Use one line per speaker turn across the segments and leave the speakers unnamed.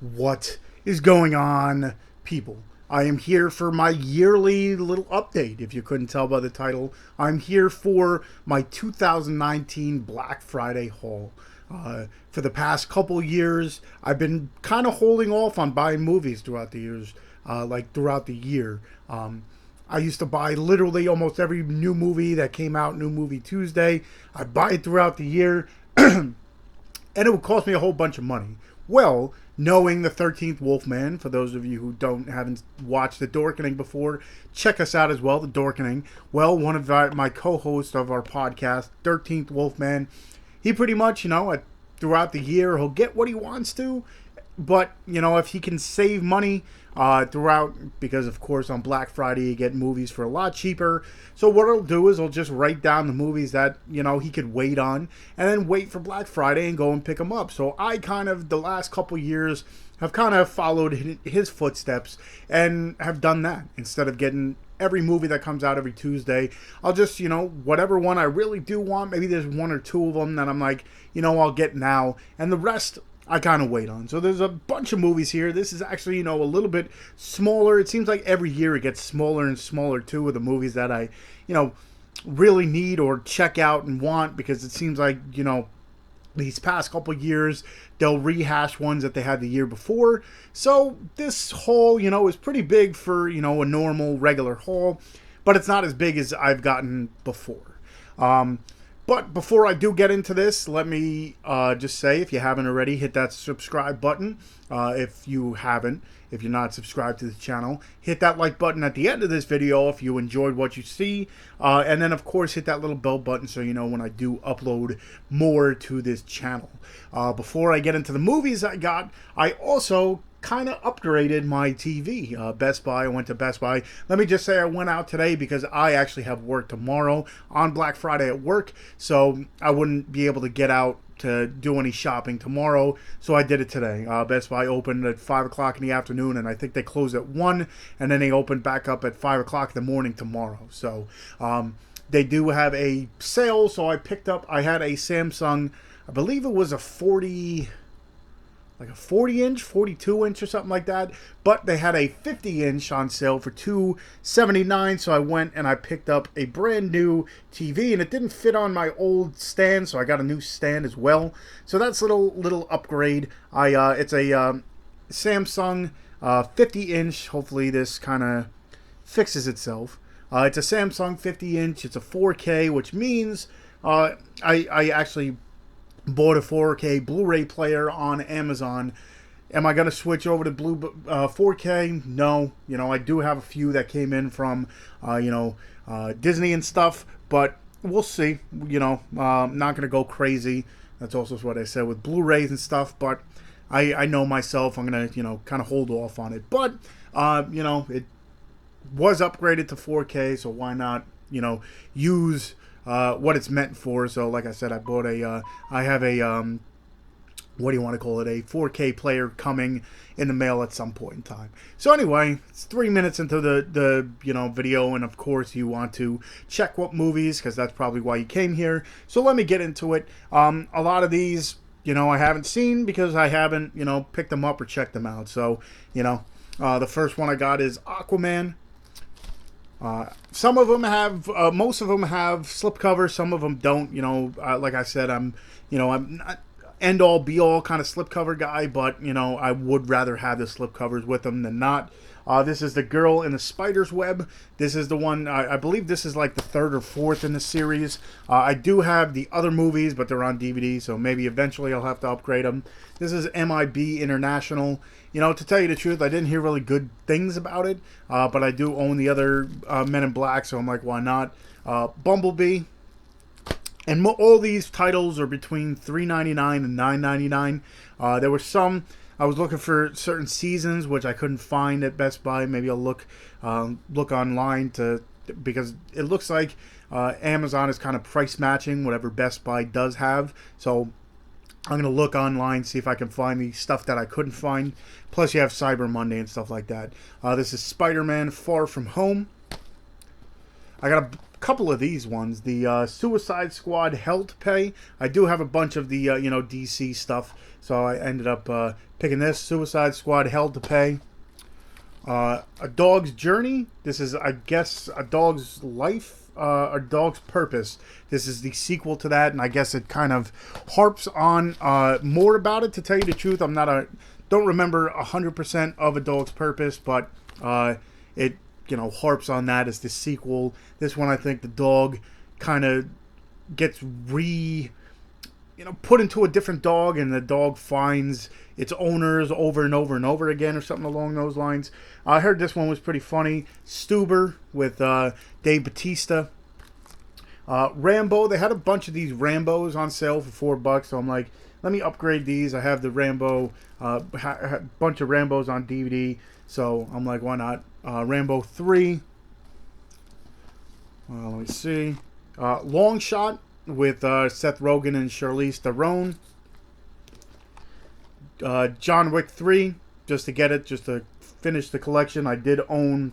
What is going on, people? I am here for my yearly little update. If you couldn't tell by the title, I'm here for my 2019 Black Friday haul. For the past couple years, I've been kind of holding off on buying movies throughout the years, throughout the year. I used to buy literally almost every new movie that came out, New Movie Tuesday. I buy it throughout the year, and it would cost me a whole bunch of money. Well, knowing the 13th Wolfman, for those of you who haven't watched The Dorkening before, check us out as well, The Dorkening. Well, one of my co-hosts of our podcast, 13th Wolfman, he pretty much, throughout the year, he'll get what he wants to, but, if he can save money throughout, because, of course, on Black Friday, you get movies for a lot cheaper. So what he'll do is he'll just write down the movies that, he could wait on, and then wait for Black Friday and go and pick them up. So I the last couple years, have kind of followed his footsteps and have done that. Instead of getting every movie that comes out every Tuesday, I'll just, whatever one I really do want, maybe there's one or two of them that I'm like, I'll get now. And the rest, I kind of wait on. So there's a bunch of movies here. This is actually, a little bit smaller. It seems like every year it gets smaller and smaller, too, with the movies that I, really need or check out and want, because it seems like, these past couple years, they'll rehash ones that they had the year before. So this haul, is pretty big for, a normal, regular haul, but it's not as big as I've gotten before. But before I do get into this, let me just say, if you haven't already, hit that subscribe button. If you're not subscribed to the channel, hit that like button at the end of this video if you enjoyed what you see. And then, of course, hit that little bell button so you know when I do upload more to this channel. Before I get into the movies I got, I also kind of upgraded my TV. Best Buy. I went to Best Buy. Let me just say I went out today because I actually have work tomorrow on Black Friday at work, so I wouldn't be able to get out to do any shopping tomorrow, so I did it today. Best Buy opened at 5 o'clock in the afternoon, and I think they closed at 1, and then they opened back up at 5 o'clock in the morning tomorrow. So they do have a sale, so I had a Samsung, I believe it was a 40-inch, 42-inch or something like that, but they had a 50-inch on sale for $279, so I went and I picked up a brand new TV, and it didn't fit on my old stand, so I got a new stand as well. So that's a little upgrade. It's a Samsung 50-inch. Hopefully this kind of fixes itself. It's a Samsung 50-inch. It's a 4K, which means I actually bought a 4K Blu-ray player on Amazon. Am I going to switch over to 4K? No. I do have a few that came in from, Disney and stuff, but we'll see. I'm not going to go crazy. That's also what I said with Blu-rays and stuff, but I know myself. I'm going to, kind of hold off on it. But, it was upgraded to 4K, so why not, use what it's meant for. So like I said, I have a what do you want to call it, a 4K player coming in the mail at some point in time. So anyway, it's 3 minutes into the video, and of course you want to check what movies, because that's probably why you came here. So let me get into it. A lot of these I haven't seen because I haven't picked them up or checked them out. So the first one I got is Aquaman. Some of them have, most of them have slipcovers. Some of them don't. Like I said, I'm not end all be all kind of slipcover guy, but I would rather have the slipcovers with them than not. This is The Girl in the Spider's Web. This is the one, I believe this is like the third or fourth in the series. I do have the other movies, but they're on DVD, so maybe eventually I'll have to upgrade them. This is MIB International. To tell you the truth, I didn't hear really good things about it, but I do own the other Men in Black, so I'm like, why not? Bumblebee. And all these titles are between $3.99 and $9.99. There were some, I was looking for certain seasons, which I couldn't find at Best Buy. Maybe I'll look online because it looks like Amazon is kind of price matching whatever Best Buy does have. So I'm going to look online, see if I can find the stuff that I couldn't find. Plus, you have Cyber Monday and stuff like that. This is Spider-Man Far From Home. I got a couple of these ones. The Suicide Squad Hell to Pay. I do have a bunch of the DC stuff, so I ended up picking this Suicide Squad Hell to Pay. A Dog's Journey. This is, I guess, A Dog's Life, A Dog's Purpose. This is the sequel to that, and I guess it kind of harps on more about it. To tell you the truth, don't remember 100% of A Dog's Purpose, but it harps on that as the sequel. This one, I think the dog kind of gets put into a different dog, and the dog finds its owners over and over and over again, or something along those lines. I heard this one was pretty funny. Stuber with Dave Bautista. Rambo. They had a bunch of these Rambos on sale for $4, so I'm like, let me upgrade these. I have the Rambo, bunch of Rambos on DVD, so I'm like, why not? Rambo 3. Let me see. Long Shot with Seth Rogen and Charlize Theron. John Wick 3, just to finish the collection. I did own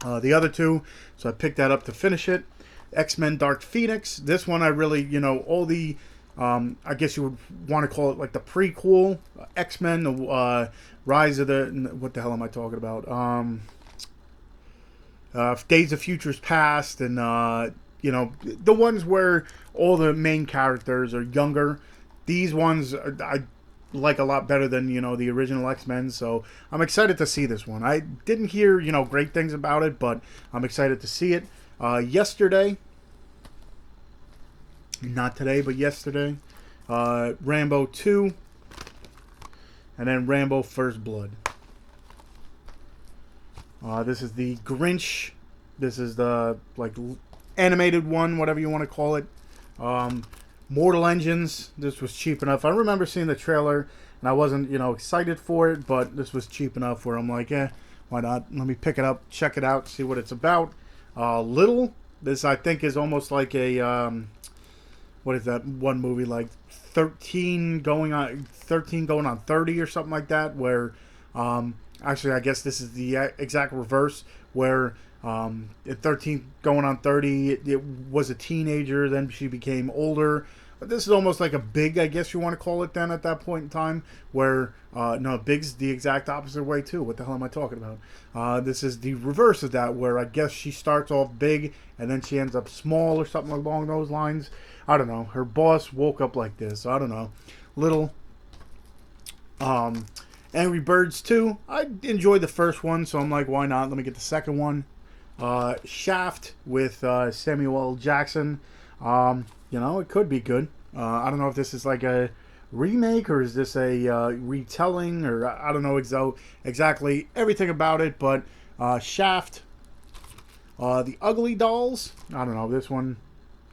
the other two, so I picked that up to finish it. X-Men Dark Phoenix. This one I really, all the, I guess you would want to call it like the prequel. X-Men, the Rise of the, what the hell am I talking about? Days of Futures Past, and, the ones where all the main characters are younger. These ones I like a lot better than, the original X-Men, so I'm excited to see this one. I didn't hear, great things about it, but I'm excited to see it. Yesterday, not today, but yesterday, Rambo 2, and then Rambo First Blood. This is the Grinch. This is the, animated one, whatever you want to call it. Mortal Engines. This was cheap enough. I remember seeing the trailer, and I wasn't, excited for it, but this was cheap enough where I'm like, why not? Let me pick it up, check it out, see what it's about. Little. This, I think, is almost like a, what is that one movie, like 13 going on 30 or something like that, where, actually, I guess this is the exact reverse, where at 13 going on 30, it was a teenager, then she became older. But this is almost like a Big, I guess you want to call it then at that point in time, where, no, Big's the exact opposite way too. What the hell am I talking about? This is the reverse of that, where I guess she starts off big, and then she ends up small, or something along those lines. I don't know. Her boss woke up like this. I don't know. Little. Angry Birds 2. I enjoyed the first one, so I'm like, why not? Let me get the second one. Shaft with Samuel L. Jackson. It could be good. I don't know if this is like a remake, or is this a retelling, or I don't know exactly everything about it, but Shaft. The Ugly Dolls. I don't know, this one.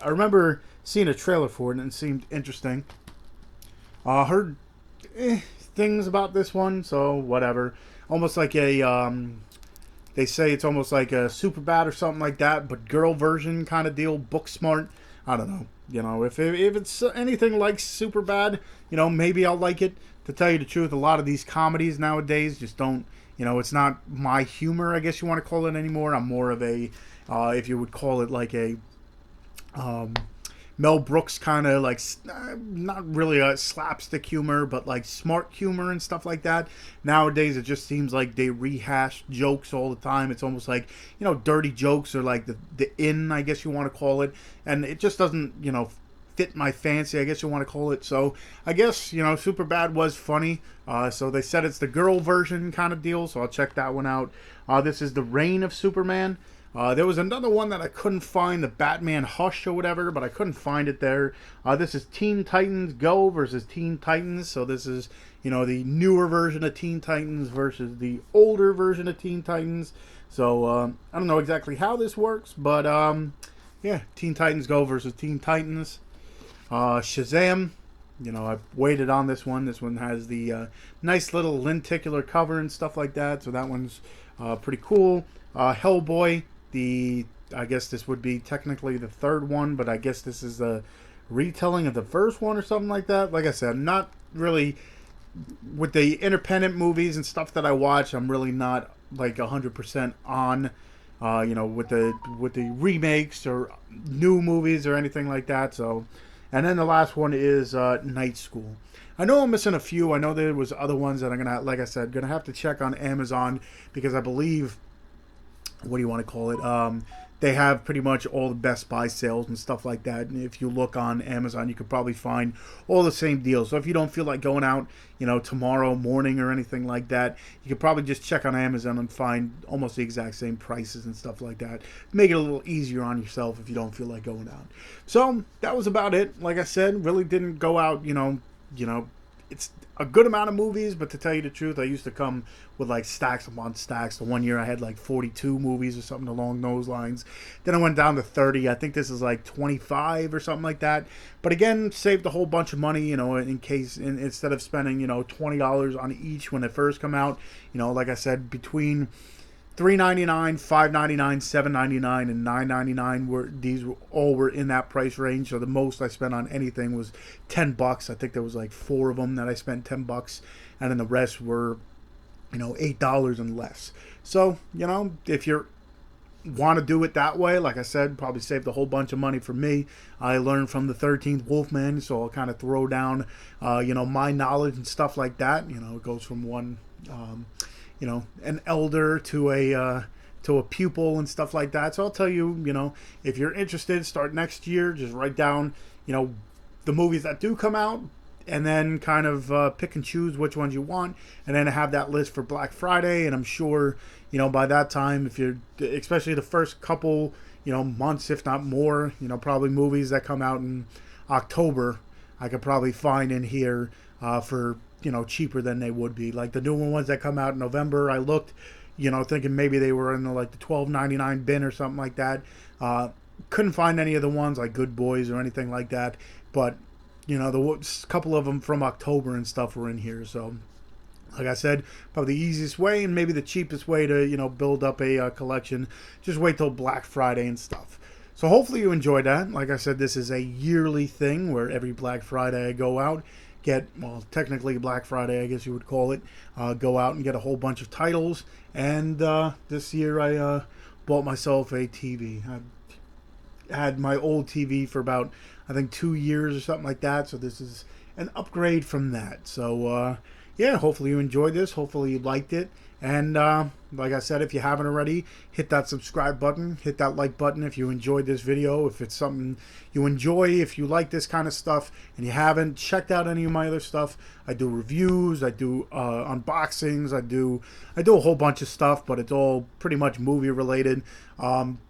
I remember seeing a trailer for it, and it seemed interesting. Heard things about this one, so whatever. Almost like a, they say it's almost like a Superbad or something like that, but girl version kind of deal, book smart. I don't know. If it's anything like Superbad, maybe I'll like it. To tell you the truth, a lot of these comedies nowadays just don't, it's not my humor, I guess you want to call it, anymore. I'm more of a, if you would call it like a, Mel Brooks kind of like, not really a slapstick humor, but like smart humor and stuff like that. Nowadays, it just seems like they rehash jokes all the time. It's almost like, dirty jokes, or like the in, I guess you want to call it. And it just doesn't, fit my fancy, I guess you want to call it. So I guess, Superbad was funny. So they said it's the girl version kind of deal. So I'll check that one out. This is The Reign of Superman. There was another one that I couldn't find, the Batman Hush or whatever, but I couldn't find it there. This is Teen Titans Go versus Teen Titans. So this is, the newer version of Teen Titans versus the older version of Teen Titans. So I don't know exactly how this works, but yeah, Teen Titans Go versus Teen Titans. Shazam. I've waited on this one. This one has the nice little lenticular cover and stuff like that. So that one's pretty cool. Hellboy. I guess this would be technically the third one, but I guess this is a retelling of the first one or something like that. Like I said, I'm not really, with the independent movies and stuff that I watch, I'm really not like 100% on with the remakes or new movies or anything like that. So, and then the last one is Night School. I know I'm missing a few. I know there was other ones that I'm gonna, like I said, gonna have to check on Amazon because I believe, what do you want to call it? They have pretty much all the Best Buy sales and stuff like that. And if you look on Amazon, you could probably find all the same deals. So if you don't feel like going out, tomorrow morning or anything like that, you could probably just check on Amazon and find almost the exact same prices and stuff like that. Make it a little easier on yourself if you don't feel like going out. So that was about it. Like I said, really didn't go out, it's a good amount of movies, but to tell you the truth, I used to come with like stacks upon stacks. The one year I had like 42 movies or something along those lines. Then I went down to 30. I think this is like 25 or something like that. But again, saved a whole bunch of money, in case, instead of spending, $20 on each when they first come out. Like I said, between $3.99, $5.99, $7.99, and $9.99 these all were in that price range. So the most I spent on anything was $10. I think there was like 4 of them that I spent $10, and then the rest were, $8 and less. So if you want to do it that way, like I said, probably saved a whole bunch of money for me. I learned from the 13th Wolfman, so I'll kind of throw down, my knowledge and stuff like that. It goes from one. An elder to a pupil and stuff like that. So I'll tell you, if you're interested, start next year. Just write down, the movies that do come out, and then kind of pick and choose which ones you want, and then have that list for Black Friday. And I'm sure, by that time, if you're, especially the first couple, months, if not more, probably movies that come out in October, I could probably find in here for cheaper than they would be. Like the newer ones that come out in November, I looked, thinking maybe they were in the $12.99 bin or something like that. Couldn't find any of the ones like Good Boys or anything like that. But the couple of them from October and stuff were in here. So, like I said, probably the easiest way and maybe the cheapest way to build up a collection. Just wait till Black Friday and stuff. So hopefully you enjoyed that. Like I said, this is a yearly thing where every Black Friday I go out, technically Black Friday, I guess you would call it, go out and get a whole bunch of titles. And this year I bought myself a TV. I had my old TV for about, I think, 2 years or something like that. So this is an upgrade from that. So, hopefully you enjoyed this. Hopefully you liked it. And like I said, if you haven't already, hit that subscribe button, hit that like button if you enjoyed this video. If it's something you enjoy, if you like this kind of stuff and you haven't checked out any of my other stuff, I do reviews, I do unboxings, I do a whole bunch of stuff, but it's all pretty much movie related.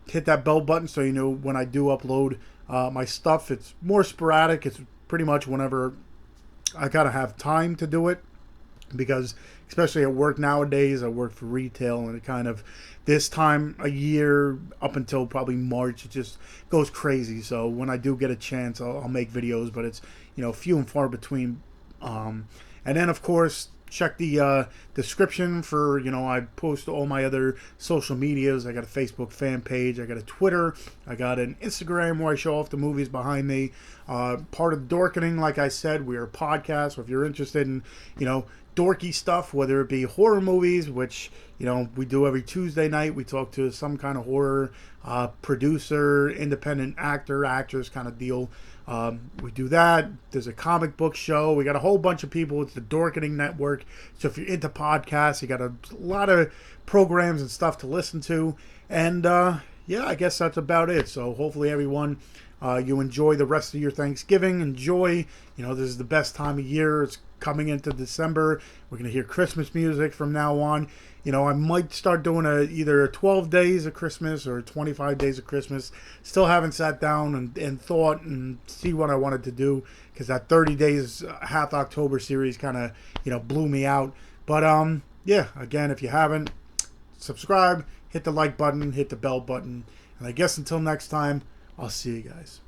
Hit that bell button so you know when I do upload my stuff. It's more sporadic. It's pretty much whenever I gotta have time to do it, because especially at work nowadays, I work for retail, and it kind of, this time a year up until probably March, it just goes crazy. So when I do get a chance, I'll make videos, but it's few and far between. And then of course, check the description for, I post all my other social medias. I got a Facebook fan page, I got a Twitter, I got an Instagram where I show off the movies behind me. Part of Dorkening, like I said, we're a podcast, so if you're interested in dorky stuff, whether it be horror movies, which we do every Tuesday night, we talk to some kind of horror producer, independent actor, actress kind of deal. We do that. There's a comic book show. We got a whole bunch of people. It's the Dorkening Network. So if you're into podcasts, you got a lot of programs and stuff to listen to. And I guess that's about it. So hopefully everyone, you enjoy the rest of your Thanksgiving. Enjoy, this is the best time of year. It's coming into December. We're going to hear Christmas music from now on. I might start doing either 12 days of Christmas or 25 days of Christmas. Still haven't sat down and thought and see what I wanted to do, because that 30 days half October series kind of, blew me out. But again, if you haven't, subscribe, hit the like button, hit the bell button. And I guess until next time, I'll see you guys.